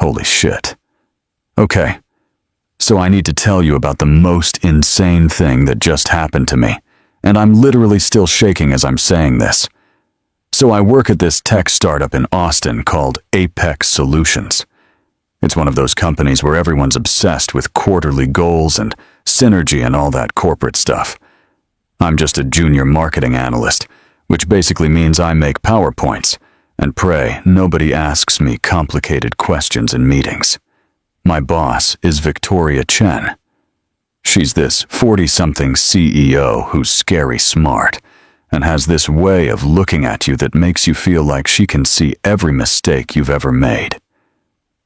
Holy shit. Okay, so I need to tell you about the most insane thing that just happened to me, and I'm literally still shaking as I'm saying this. So I work at this tech startup in Austin called Apex Solutions. It's one of those companies where everyone's obsessed with quarterly goals and synergy and all that corporate stuff. I'm just a junior marketing analyst, which basically means I make PowerPoints, and pray nobody asks me complicated questions in meetings. My boss is Victoria Chen. She's this 40-something CEO who's scary smart and has this way of looking at you that makes you feel like she can see every mistake you've ever made.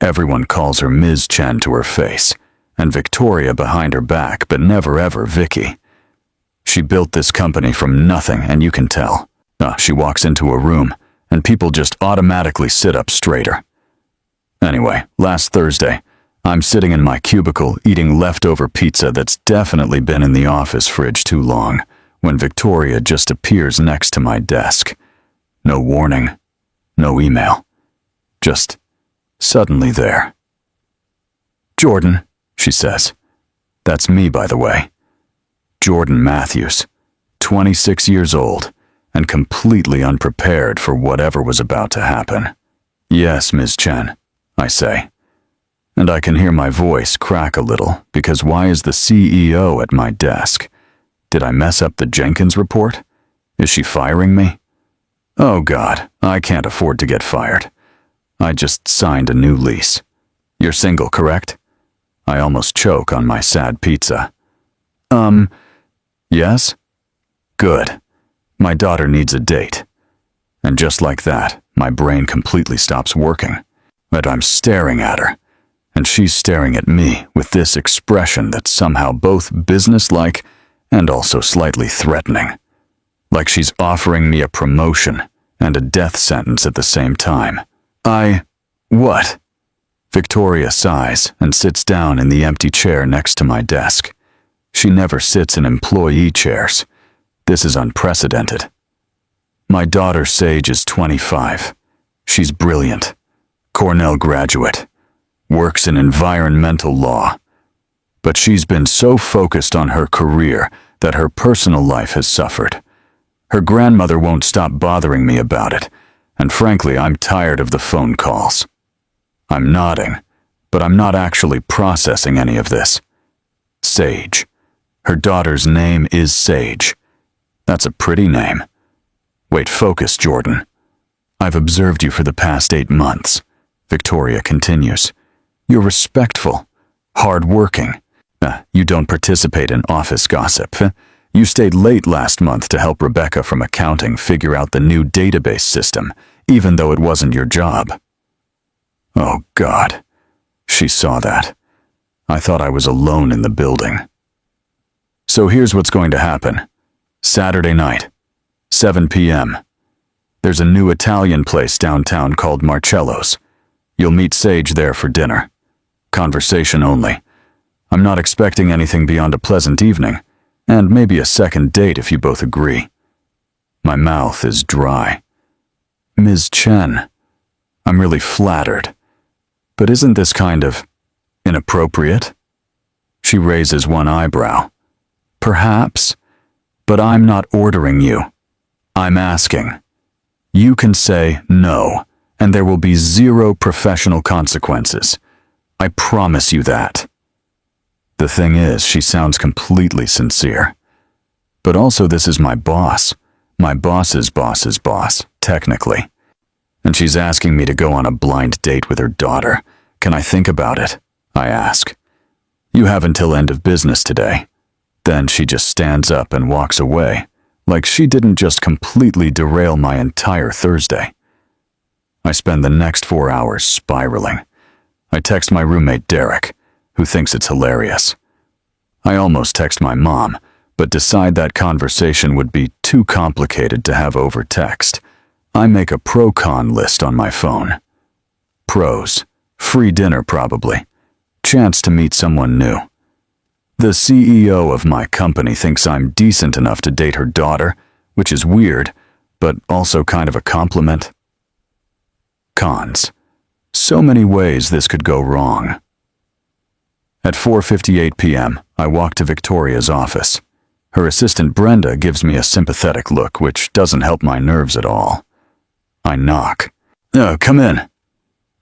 Everyone calls her Ms. Chen to her face, and Victoria behind her back, but never ever Vicky. She built this company from nothing, and you can tell. She walks into a room, and people just automatically sit up straighter. Anyway, last Thursday, I'm sitting in my cubicle eating leftover pizza that's definitely been in the office fridge too long, when Victoria just appears next to my desk. No warning, no email, just suddenly there. "Jordan," she says. That's me, by the way. Jordan Matthews, 26 years old, and completely unprepared for whatever was about to happen. "Yes, Ms. Chen," I say. And I can hear my voice crack a little, because why is the CEO at my desk? Did I mess up the Jenkins report? Is she firing me? Oh God, I can't afford to get fired. I just signed a new lease. You're single, correct? I almost choke on my sad pizza. Yes? Good. My daughter needs a date. And just like that, my brain completely stops working. But I'm staring at her, and she's staring at me with this expression that's somehow both businesslike and also slightly threatening. Like she's offering me a promotion and a death sentence at the same time. What? Victoria sighs and sits down in the empty chair next to my desk. She never sits in employee chairs. This is unprecedented. My daughter Sage is 25. She's brilliant. Cornell graduate. Works in environmental law. But she's been so focused on her career that her personal life has suffered. Her grandmother won't stop bothering me about it, and frankly, I'm tired of the phone calls. I'm nodding, but I'm not actually processing any of this. Sage. Her daughter's name is Sage. That's a pretty name. Wait, focus, Jordan. I've observed you for the past 8 months, Victoria continues. You're respectful, hard-working. You don't participate in office gossip. You stayed late last month to help Rebecca from accounting figure out the new database system, even though it wasn't your job. Oh, God. She saw that. I thought I was alone in the building. So here's what's going to happen. Saturday night, 7 p.m. There's a new Italian place downtown called Marcello's. You'll meet Sage there for dinner. Conversation only. I'm not expecting anything beyond a pleasant evening, and maybe a second date if you both agree. My mouth is dry. Ms. Chen, I'm really flattered. But isn't this kind of inappropriate? She raises one eyebrow. Perhaps, but I'm not ordering you. I'm asking. You can say no, and there will be 0 professional consequences. I promise you that. The thing is, she sounds completely sincere. But also this is my boss. My boss's boss's boss, technically. And she's asking me to go on a blind date with her daughter. Can I think about it? I ask. You have until end of business today. Then she just stands up and walks away, like she didn't just completely derail my entire Thursday. I spend the next 4 hours spiraling. I text my roommate Derek, who thinks it's hilarious. I almost text my mom, but decide that conversation would be too complicated to have over text. I make a pro-con list on my phone. Pros: free dinner probably. Chance to meet someone new. The CEO of my company thinks I'm decent enough to date her daughter, which is weird, but also kind of a compliment. Cons: So many ways this could go wrong. At 4:58 p.m., I walk to Victoria's office. Her assistant Brenda gives me a sympathetic look, which doesn't help my nerves at all. I knock. Come in."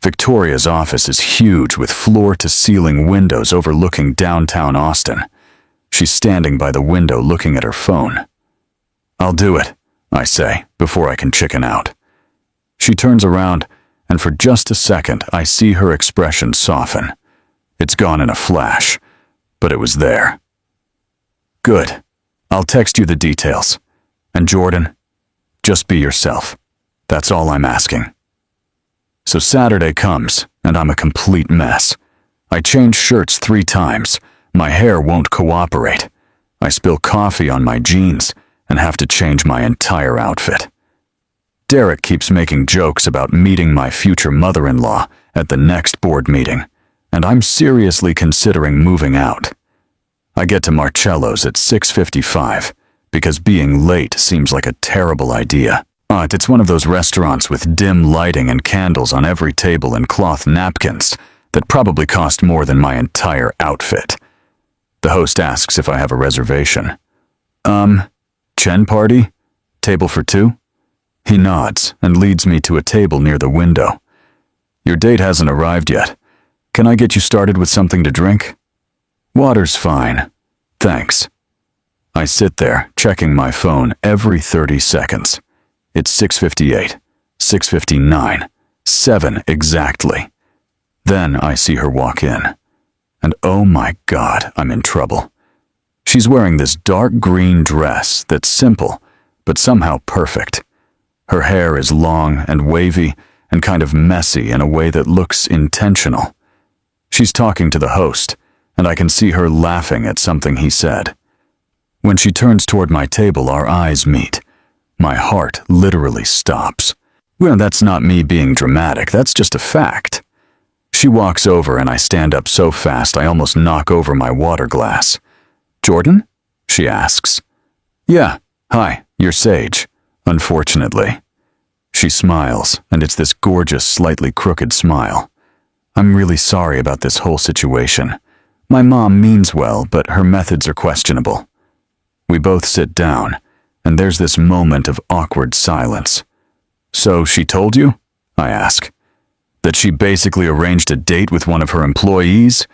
Victoria's office is huge with floor-to-ceiling windows overlooking downtown Austin. She's standing by the window looking at her phone. "I'll do it," I say, before I can chicken out. She turns around, and for just a second, I see her expression soften. It's gone in a flash, but it was there. "Good. I'll text you the details. And Jordan, just be yourself. That's all I'm asking." So Saturday comes, and I'm a complete mess. I change shirts 3 times. My hair won't cooperate. I spill coffee on my jeans and have to change my entire outfit. Derek keeps making jokes about meeting my future mother-in-law at the next board meeting, and I'm seriously considering moving out. I get to Marcello's at 6:55 because being late seems like a terrible idea. But it's one of those restaurants with dim lighting and candles on every table and cloth napkins that probably cost more than my entire outfit. The host asks if I have a reservation. Chen party? Table for 2? He nods and leads me to a table near the window. "Your date hasn't arrived yet. Can I get you started with something to drink?" "Water's fine. Thanks." I sit there, checking my phone every 30 seconds. It's 6:58, 6:59, 7 exactly. Then I see her walk in. And oh my God, I'm in trouble. She's wearing this dark green dress that's simple, but somehow perfect. Her hair is long and wavy and kind of messy in a way that looks intentional. She's talking to the host, and I can see her laughing at something he said. When she turns toward my table, our eyes meet. My heart literally stops. Well, that's not me being dramatic, that's just a fact. She walks over and I stand up so fast I almost knock over my water glass. "Jordan?" she asks. "Yeah, hi, you're Sage, unfortunately." She smiles, and it's this gorgeous, slightly crooked smile. "I'm really sorry about this whole situation. My mom means well, but her methods are questionable." We both sit down, and there's this moment of awkward silence. "So she told you?" I ask. "That she basically arranged a date with one of her employees?